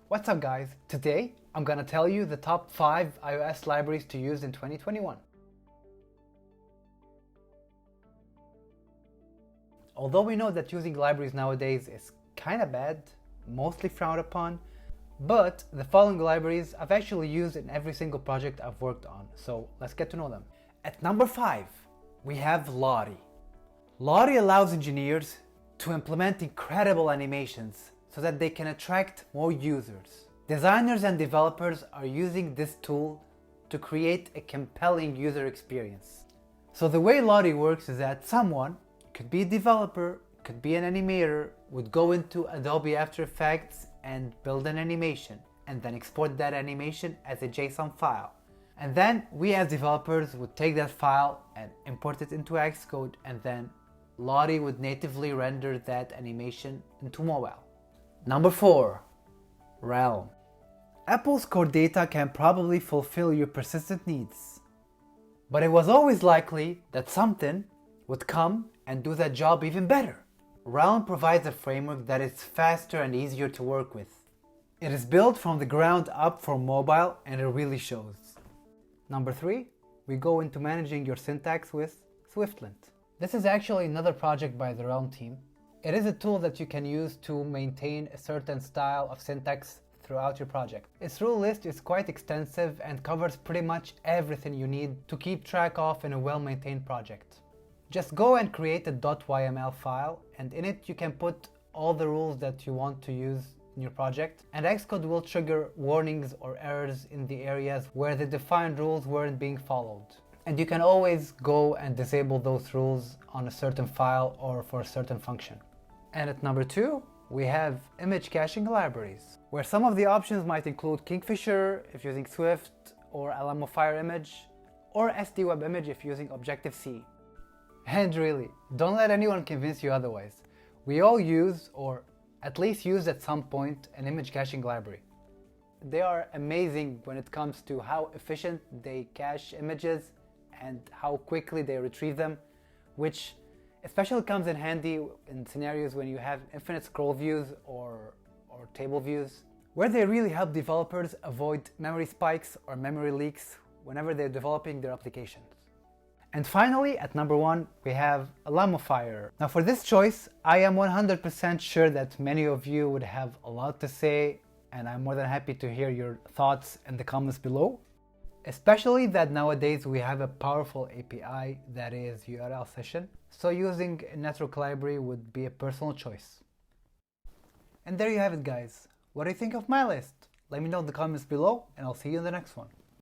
What's up guys? Today I'm gonna tell you the top 5 iOS libraries to use in 2021. Although we know that using libraries nowadays is kinda bad, mostly frowned upon, but the following libraries I've actually used in every single project I've worked on, so let's get to know them. At number 5, we have Lottie. Lottie allows engineers to implement incredible animations so that they can attract more users. Designers and developers are using this tool to create a compelling user experience. So the way Lottie works is that someone, could be a developer, could be an animator, would go into Adobe After Effects and build an animation and then export that animation as a JSON file. And then we as developers would take that file and import it into Xcode, and then Lottie would natively render that animation into mobile. Number 4, Realm. Apple's core data can probably fulfill your persistent needs, but it was always likely that something would come and do that job even better. Realm provides a framework that is faster and easier to work with. It is built from the ground up for mobile, and it really shows. Number 3, we go into managing your syntax with SwiftLint. This is actually another project by the Realm team. It is a tool that you can use to maintain a certain style of syntax throughout your project. Its rule list is quite extensive and covers pretty much everything you need to keep track of in a well-maintained project. Just go and create a .yml file, and in it you can put all the rules that you want to use in your project, and Xcode will trigger warnings or errors in the areas where the defined rules weren't being followed. And you can always go and disable those rules on a certain file or for a certain function. And at number 2, we have image caching libraries, where some of the options might include Kingfisher if using Swift, or Alamofire image, or SDWebImage if using Objective-C. And really, don't let anyone convince you otherwise. We all use, or at least used at some point, an image caching library. They are amazing when it comes to how efficient they cache images and how quickly they retrieve them, which especially comes in handy in scenarios when you have infinite scroll views or table views, where they really help developers avoid memory spikes or memory leaks whenever they're developing their applications. And finally, at number 1, we have Alamofire. Now for this choice, I am 100% sure that many of you would have a lot to say, and I'm more than happy to hear your thoughts in the comments below. Especially that nowadays we have a powerful API that is URL session, so using a network library would be a personal choice. And there you have it guys. What do you think of my list? Let me know in the comments below, and I'll see you in the next one.